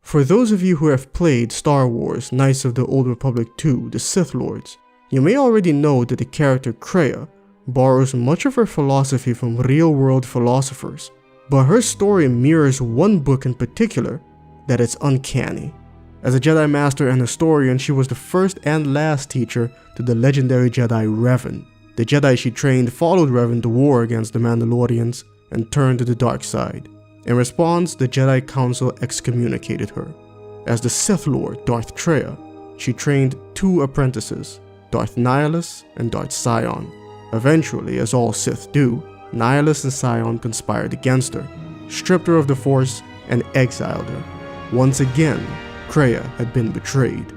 For those of you who have played Star Wars Knights of the Old Republic 2, The Sith Lords, you may already know that the character Kreia borrows much of her philosophy from real-world philosophers, but her story mirrors one book in particular that is uncanny. As a Jedi Master and historian, she was the first and last teacher to the legendary Jedi Revan. The Jedi she trained followed Revan to war against the Mandalorians and turned to the dark side. In response, the Jedi Council excommunicated her. As the Sith Lord Darth Kreia, she trained two apprentices, Darth Nihilus and Darth Sion. Eventually, as all Sith do, Nihilus and Sion conspired against her, stripped her of the Force, and exiled her. Once again, Kreia had been betrayed.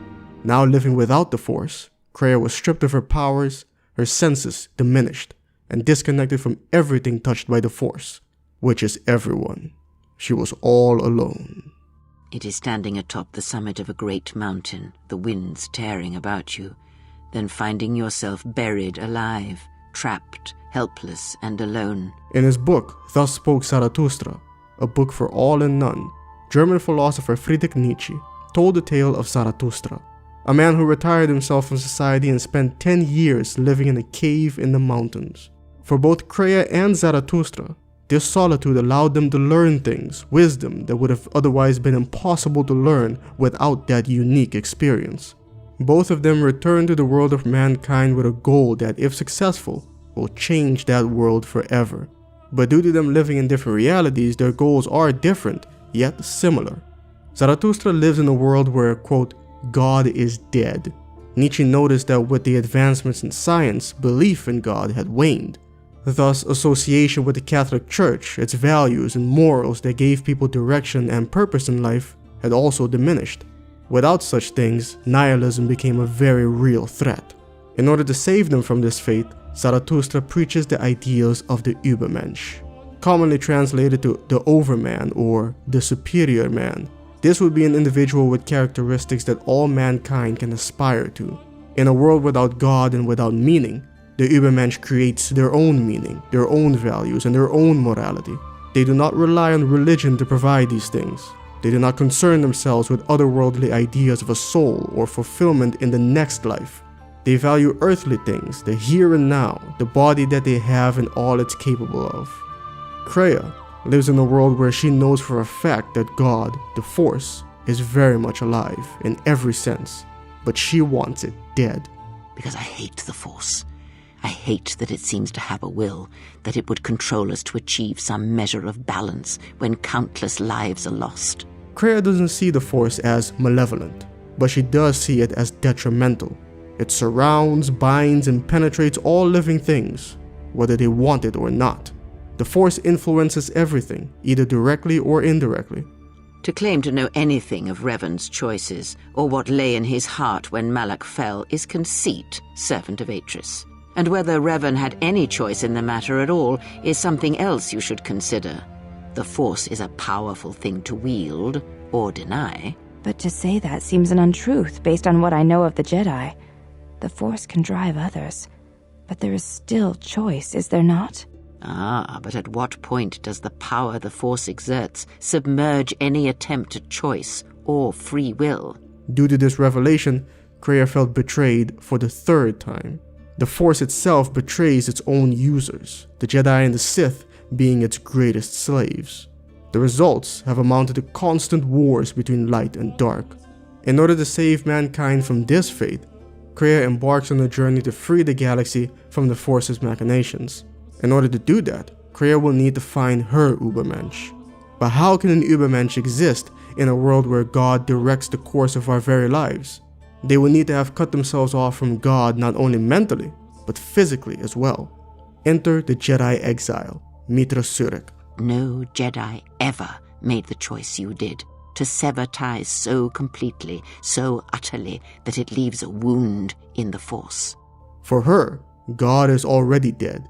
Now living without the Force, Kreia was stripped of her powers, her senses diminished, and disconnected from everything touched by the Force, which is everyone. She was all alone. It is standing atop the summit of a great mountain, the winds tearing about you, then finding yourself buried alive, trapped, helpless, and alone. In his book, Thus Spoke Zarathustra, a book for all and none, German philosopher Friedrich Nietzsche told the tale of Zarathustra, a man who retired himself from society and spent 10 years living in a cave in the mountains. For both Kreia and Zarathustra, this solitude allowed them to learn things, wisdom that would have otherwise been impossible to learn without that unique experience. Both of them returned to the world of mankind with a goal that, if successful, will change that world forever. But due to them living in different realities, their goals are different, yet similar. Zarathustra lives in a world where, quote, God is dead. Nietzsche noticed that with the advancements in science, belief in God had waned. Thus, association with the Catholic Church, its values and morals that gave people direction and purpose in life, had also diminished. Without such things, nihilism became a very real threat. In order to save them from this fate, Zarathustra preaches the ideals of the Ubermensch, commonly translated to the overman or the superior man. This would be an individual with characteristics that all mankind can aspire to. In a world without God and without meaning, the Ubermensch creates their own meaning, their own values, and their own morality. They do not rely on religion to provide these things. They do not concern themselves with otherworldly ideas of a soul or fulfillment in the next life. They value earthly things, the here and now, the body that they have and all it's capable of. Kreia lives in a world where she knows for a fact that God, the Force, is very much alive in every sense, but she wants it dead. Because I hate the Force. I hate that it seems to have a will, that it would control us to achieve some measure of balance when countless lives are lost. Kreia doesn't see the Force as malevolent, but she does see it as detrimental. It surrounds, binds, and penetrates all living things, whether they want it or not. The Force influences everything, either directly or indirectly. To claim to know anything of Revan's choices, or what lay in his heart when Malak fell, is conceit, servant of Atris. And whether Revan had any choice in the matter at all is something else you should consider. The Force is a powerful thing to wield, or deny. But to say that seems an untruth based on what I know of the Jedi. The Force can drive others, but there is still choice, is there not? Ah, but at what point does the power the Force exerts submerge any attempt at choice or free will? Due to this revelation, Kreia felt betrayed for the third time. The Force itself betrays its own users, the Jedi and the Sith being its greatest slaves. The results have amounted to constant wars between light and dark. In order to save mankind from this fate, Kreia embarks on a journey to free the galaxy from the Force's machinations. In order to do that, Kreia will need to find her Ubermensch. But how can an Ubermensch exist in a world where God directs the course of our very lives? They will need to have cut themselves off from God not only mentally, but physically as well. Enter the Jedi exile, Mitra Surik. No Jedi ever made the choice you did, to sever ties so completely, so utterly, that it leaves a wound in the Force. For her, God is already dead.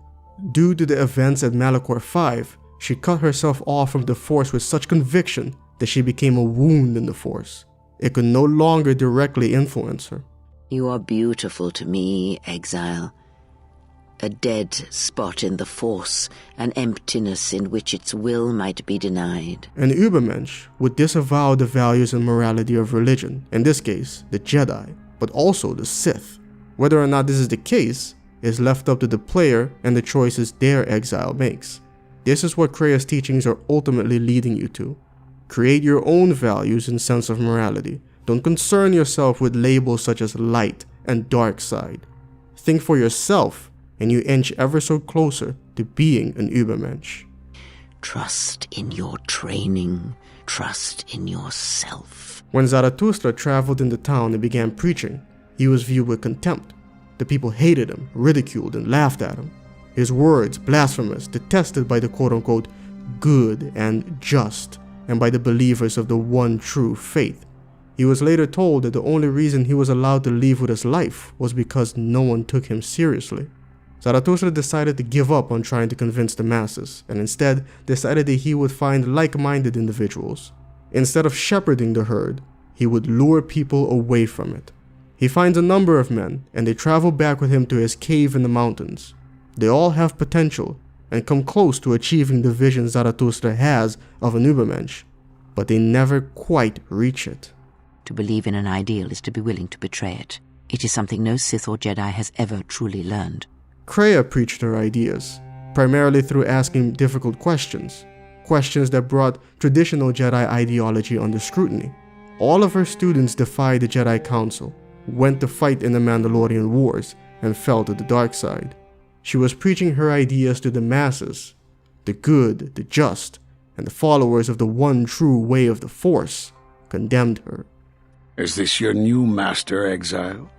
Due to the events at Malachor 5, she cut herself off from the Force with such conviction that she became a wound in the Force. It could no longer directly influence her. You are beautiful to me, exile. a dead spot in the Force, an emptiness in which its will might be denied. An Ubermensch would disavow the values and morality of religion, in this case, the Jedi, but also the Sith. Whether or not this is the case is left up to the player and the choices their exile makes. This is what Kreia's teachings are ultimately leading you to. Create your own values and sense of morality. Don't concern yourself with labels such as light and dark side. Think for yourself, and you inch ever so closer to being an Ubermensch. Trust in your training. Trust in yourself. When Zarathustra traveled into town and began preaching, he was viewed with contempt. The people hated him, ridiculed, and laughed at him. His words, blasphemous, detested by the quote-unquote good and just, and by the believers of the one true faith. He was later told that the only reason he was allowed to leave with his life was because no one took him seriously. Zarathustra decided to give up on trying to convince the masses, and instead decided that he would find like-minded individuals. Instead of shepherding the herd, he would lure people away from it. He finds a number of men, and they travel back with him to his cave in the mountains. They all have potential, and come close to achieving the vision Zarathustra has of an Ubermensch, but they never quite reach it. To believe in an ideal is to be willing to betray it. It is something no Sith or Jedi has ever truly learned. Kreia preached her ideas, primarily through asking difficult questions, questions that brought traditional Jedi ideology under scrutiny. All of her students defied the Jedi Council, went to fight in the Mandalorian Wars, and fell to the dark side. She was preaching her ideas to the masses. The good, the just, and the followers of the one true way of the Force condemned her. Is this your new master, Exile?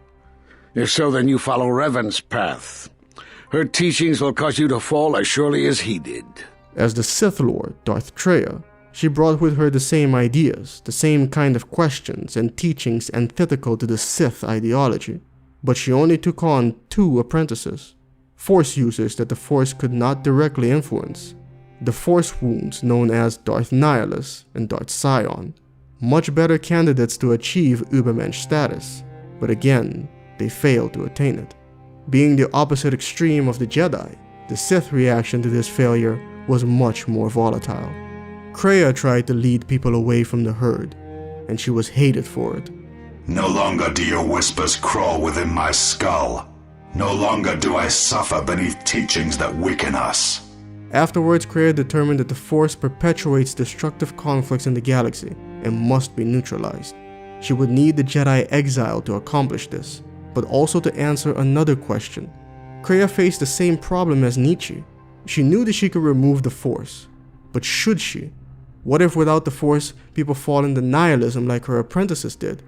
If so, then you follow Revan's path. Her teachings will cause you to fall as surely as he did. As the Sith Lord, Darth Creia, she brought with her the same ideas, the same kind of questions and teachings antithetical to the Sith ideology. But she only took on 2 apprentices, Force users that the Force could not directly influence. The Force wounds known as Darth Nihilus and Darth Sion. Much better candidates to achieve Ubermensch status, but again, they failed to attain it. Being the opposite extreme of the Jedi, the Sith reaction to this failure was much more volatile. Kreia tried to lead people away from the herd, and she was hated for it. No longer do your whispers crawl within my skull. No longer do I suffer beneath teachings that weaken us. Afterwards, Kreia determined that the Force perpetuates destructive conflicts in the galaxy and must be neutralized. She would need the Jedi exile to accomplish this, but also to answer another question. Kreia faced the same problem as Nietzsche. She knew that she could remove the Force, but should she? What if without the Force, people fall into nihilism like her apprentices did?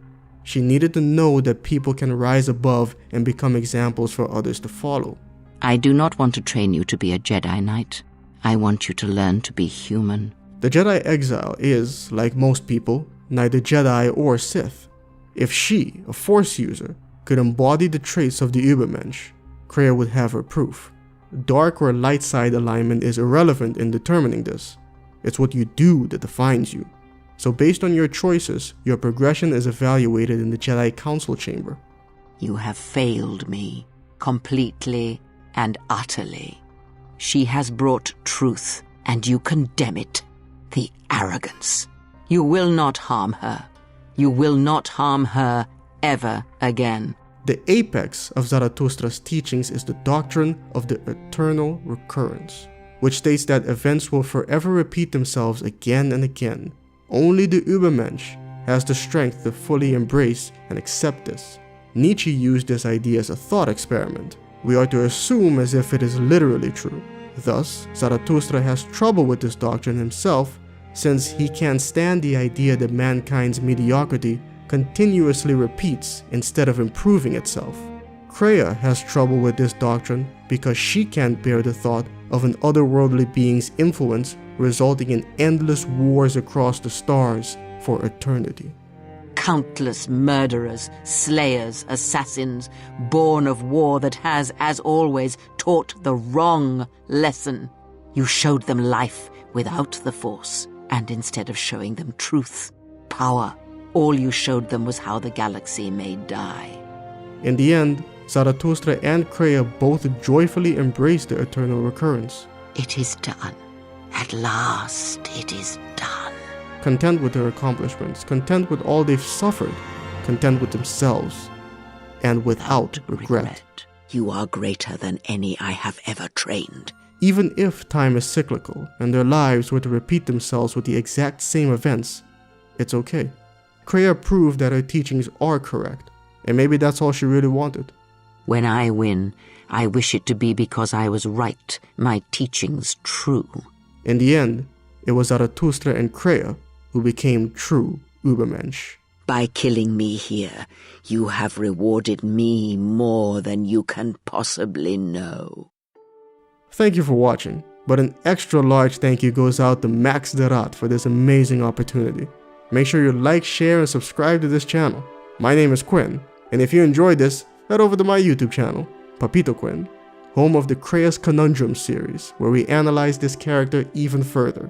She needed to know that people can rise above and become examples for others to follow. I do not want to train you to be a Jedi Knight. I want you to learn to be human. The Jedi exile is, like most people, neither Jedi or Sith. If she, a Force user, could embody the traits of the Ubermensch, Kreia would have her proof. Dark or light side alignment is irrelevant in determining this. It's what you do that defines you. So based on your choices, your progression is evaluated in the Jedi Council chamber. You have failed me, completely and utterly. She has brought truth, and you condemn it. The arrogance. You will not harm her. You will not harm her ever again. The apex of Zarathustra's teachings is the doctrine of the eternal recurrence, which states that events will forever repeat themselves again and again. Only the Ubermensch has the strength to fully embrace and accept this. Nietzsche used this idea as a thought experiment. We are to assume as if it is literally true. Thus, Zarathustra has trouble with this doctrine himself, since he can't stand the idea that mankind's mediocrity continuously repeats instead of improving itself. Kreia has trouble with this doctrine because she can't bear the thought of an otherworldly being's influence resulting in endless wars across the stars for eternity. Countless murderers, slayers, assassins, born of war that has, as always, taught the wrong lesson. You showed them life without the Force, and instead of showing them truth, power, all you showed them was how the galaxy may die. In the end, Zarathustra and Kreia both joyfully embraced the eternal recurrence. It is done. At last it is done. Content with their accomplishments, content with all they've suffered, content with themselves, and without regret. You are greater than any I have ever trained. Even if time is cyclical and their lives were to repeat themselves with the exact same events, it's okay. Kreia proved that her teachings are correct, and maybe that's all she really wanted. When I win, I wish it to be because I was right, my teachings true. In the end, it was Zarathustra and Kreia who became true Ubermensch. By killing me here, you have rewarded me more than you can possibly know. Thank you for watching, but an extra large thank you goes out to Max Derrat for this amazing opportunity. Make sure you like, share, and subscribe to this channel. My name is Quinn, and if you enjoyed this, head over to my YouTube channel, Papito Quinn, home of the Creia's Conundrum series, where we analyze this character even further.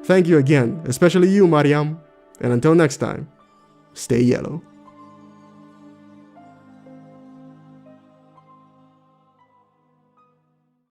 Thank you again, especially you, Mariam, and until next time, stay yellow.